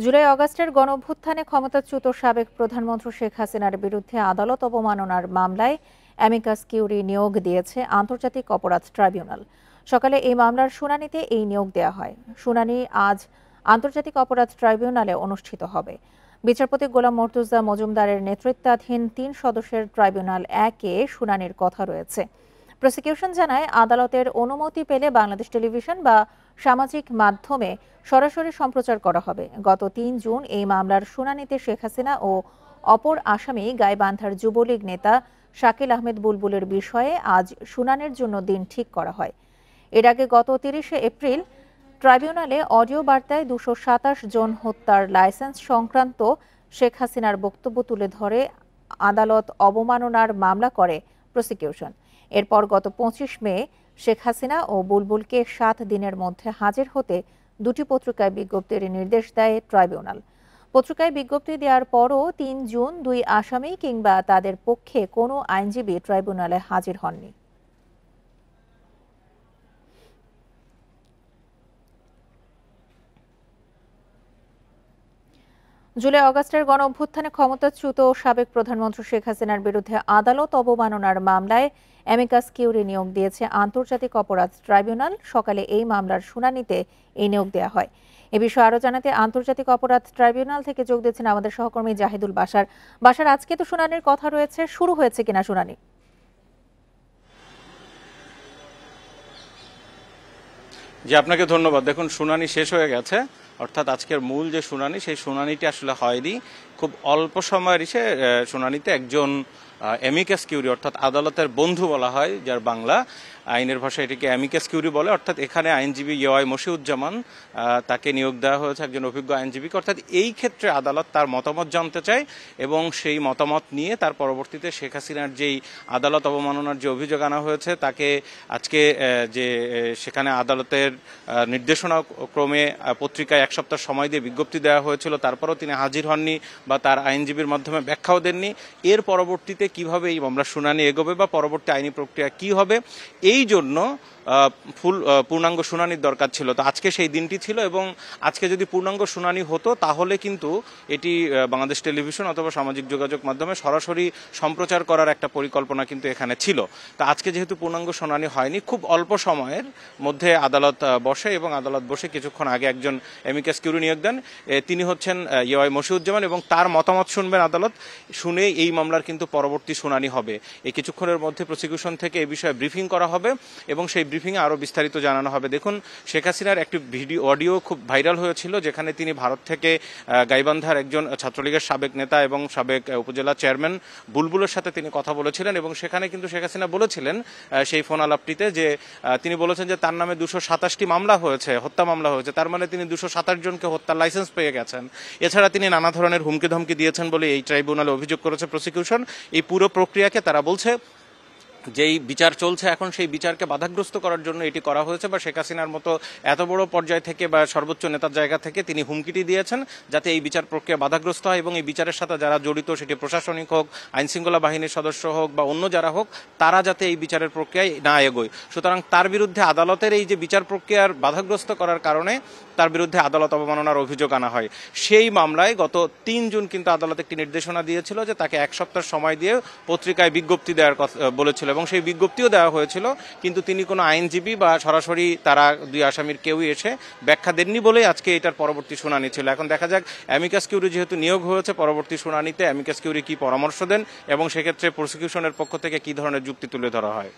জুলাই আগস্টের গণঅভ্যুত্থানে ক্ষমতাচ্যুত সাবেক প্রধানমন্ত্রী শেখ হাসিনার বিরুদ্ধে আদালত অবমাননার মামলায় অ্যামিকাস কিউরি নিয়োগ দিয়েছে আন্তর্জাতিক অপরাধ ট্রাইব্যুনাল। সকালে এই মামলার শুনানিতে এই নিয়োগ দেওয়া হয়। শুনানি আজ আন্তর্জাতিক অপরাধ ট্রাইব্যুনালে অনুষ্ঠিত হবে। বিচারপতি গোলাম মর্তুজা মজুমদারের নেতৃত্বাধীন ৩ সদস্যের ট্রাইব্যুনাল ১-এ শুনানির কথা রয়েছে। প্রসিকিউশন জানায়, আদালতের অনুমতি পেলে বাংলাদেশ টেলিভিশন বা সামাজিক মাধ্যমে সরাসরি সম্প্রচার করা হবে। গত ৩ জুন এই মামলার শুনানিতে শেখ হাসিনা ও অপর আসামি গাইবান্ধার যুবলীগ নেতা শাকিল আহমেদ বুলবুলের বিষয়ে আজ শুনানির জন্য দিন ঠিক করা হয়। এর আগে গত ৩০শে এপ্রিল ট্রাইব্যুনালে অডিও বার্তায় ২২৭ জন হত্যার লাইসেন্স সংক্রান্ত শেখ হাসিনার বক্তব্য তুলে ধরে আদালত অবমাননার মামলা করে প্রসিকিউশন। এরপর গত ২৫ মে শেখ হাসিনা ও বুলবুলকে ৭ দিনের মধ্যে হাজির হতে দুটি পত্রিকায় বিজ্ঞপ্তির নির্দেশ দেয় ট্রাইব্যুনাল। পত্রিকায় বিজ্ঞপ্তি দেওয়ার পরও ৩ জুন ২ আসামি কিংবা তাদের পক্ষে কোনো আইনজীবী ট্রাইব্যুনালে হাজির হননি। জুলাই আগস্টের গণঅভ্যুত্থানে ক্ষমতাচ্যুত সাবেক প্রধানমন্ত্রী শেখ হাসিনার বিরুদ্ধে আদালত অবমাননার মামলায় অ্যামিকাস কিউরি নিয়োগ দিয়েছে আন্তর্জাতিক অপরাধ ট্রাইব্যুনাল। সকালে এই মামলার শুনানিতে এই নিয়োগ দেওয়া হয়। এ বিষয়ে আরও জানাতে আন্তর্জাতিক অপরাধ ট্রাইব্যুনাল থেকে যোগ দিচ্ছেন আমাদের সহকর্মী জাহিদুল বাশার। আজকে তো শুনানির কথা রয়েছে, শুরু হয়েছে কিনা শুনানি? জি, আপনাকে ধন্যবাদ। দেখুন, শুনানি শেষ হয়ে গেছে, অর্থাৎ আজকের মূল যে শুনানি সেই শুনানিটি আসলে হয়নি। খুব অল্প সময়ের শুনানিতে একজন অ্যামিকাস কিউরি, অর্থাৎ আদালতের বন্ধু বলা হয়, যার বাংলা আইনের ভাষায় এটিকে অ্যামিকাস কিউরি বলে, অর্থাৎ এখানে আইনজীবী ইওয়াই মশিউজ্জামান, তাকে নিয়োগ দেওয়া হয়েছে একজন অভিজ্ঞ আইনজীবীকে। অর্থাৎ এই ক্ষেত্রে আদালত তার মতামত জানতে চায় এবং সেই মতামত নিয়ে তার পরবর্তীতে শেখ হাসিনার যেই আদালত অবমাননার যে অভিযোগ আনা হয়েছে তাকে আজকে যে সেখানে আদালতের নির্দেশনা ক্রমে পত্রিকায় 1 সপ্তাহ সময় দিয়ে বিজ্ঞপ্তি দেওয়া হয়েছিল, তারপরেও তিনি হাজির হননি বা তার আইনজীবীর মাধ্যমে ব্যাখ্যাও দেননি। এর পরবর্তীতে কিভাবে এই মামলার শুনানি এগোবে বা পরবর্তী আইনি প্রক্রিয়া কি হবে, এই জন্য পূর্ণাঙ্গ শুনানির দরকার ছিল। তো আজকে সেই দিনটি ছিল এবং আজকে যদি পূর্ণাঙ্গ শুনানি হতো তাহলে কিন্তু এটি বাংলাদেশ টেলিভিশন অথবা সামাজিক যোগাযোগ মাধ্যমে সরাসরি সম্প্রচার করার একটা পরিকল্পনা কিন্তু এখানে ছিল। তো আজকে যেহেতু পূর্ণাঙ্গ শুনানি হয়নি, খুব অল্প সময়ের মধ্যে আদালত বসে এবং আদালত বসে কিছুক্ষণ আগে একজন অ্যামিকাস কিউরি নিয়োগ দেন। তিনি হচ্ছেন ইওয়াই মশিউজ্জামান এবং তার মতামত শুনবেন আদালত। শুনে এই মামলার কিন্তু পরবর্তী শুনানি হবে। এই কিছুক্ষণের মধ্যে প্রসিকিউশন থেকে এই বিষয়ে ব্রিফিং করা হবে এবং সেই ব্রিফিংয়ে আরও বিস্তারিত জানানো হবে। দেখুন, শেখ হাসিনার একটি অডিও খুব ভাইরাল হয়েছিল, যেখানে তিনি ভারত থেকে গাইবান্ধার একজন ছাত্রলীগের সাবেক নেতা এবং সাবেক উপজেলা চেয়ারম্যান বুলবুলের সাথে তিনি কথা বলেছিলেন এবং সেখানে কিন্তু শেখ হাসিনা বলেছিলেন সেই ফোন আলাপটিতে যে তিনি বলেছেন যে তার নামে 227টি মামলা হয়েছে, হত্যা মামলা হয়েছে, তার মানে তিনি 227 জনকে হত্যার লাইসেন্স পেয়ে গেছেন। এছাড়া তিনি নানা ধরনের হুমকি ধমকি দিয়েছেন বলে এই ট্রাইব্যুনালে অভিযোগ করেছে প্রসিকিউশন। এই পুরো প্রক্রিয়াকে তারা বলছে যেই বিচার চলছে এখন সেই বিচারকে বাধাগ্রস্ত করার জন্য এটি করা হয়েছে বা শেখ হাসিনার মতো এত বড় পর্যায় থেকে বা সর্বোচ্চ নেতার জায়গা থেকে তিনি হুমকিটি দিয়েছেন যাতে এই বিচার প্রক্রিয়া বাধাগ্রস্ত হয় এবং এই বিচারের সাথে যারা জড়িত, সেটি প্রশাসনিক হোক, আইনশৃঙ্খলা বাহিনীর সদস্য হোক বা অন্য যারা হোক, তারা যাতে এই বিচারের প্রক্রিয়ায় না এগোয়। সুতরাং তার বিরুদ্ধে আদালতের এই যে বিচার প্রক্রিয়ার বাধাগ্রস্ত করার কারণে তার বিরুদ্ধে আদালত অবমাননার অভিযোগ আনা হয়। সেই মামলায় গত ৩ জুন কিন্তু আদালত একটি নির্দেশনা দিয়েছিল যে তাকে 1 সপ্তাহ সময় দিয়ে পত্রিকায় বিজ্ঞপ্তি দেওয়ার কথা বলেছিল এবং সেই বিজ্ঞপ্তিও দেওয়া হয়েছিল, কিন্তু তিনি কোনো আইনজীবী বা সরাসরি তারা 2 আসামির কেউই এসে ব্যাখ্যা দেননি বলেই আজকে এটার পরবর্তী শুনানি ছিল। এখন দেখা যাক অ্যামিকাস কিউরি যেহেতু নিয়োগ হয়েছে, পরবর্তী শুনানিতে অ্যামিকাস কিউরি কি পরামর্শ দেন এবং সেক্ষেত্রে প্রসিকিউশনের পক্ষ থেকে কি ধরনের যুক্তি তুলে ধরা হয়।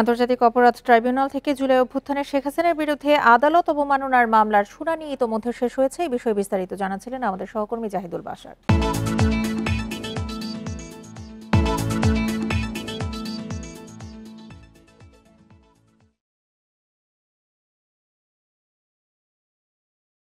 আন্তর্জাতিক অপরাধ ট্রাইব্যুনাল থেকে জুলাই অভ্যুত্থানে শেখ হাসিনার বিরুদ্ধে আদালত অবমাননার মামলার শুনানি ইতোমধ্যে শেষ হয়েছে। এই বিষয়ে বিস্তারিত জানাচ্ছিলেন আমাদের সহকর্মী জাহিদুল বাশার।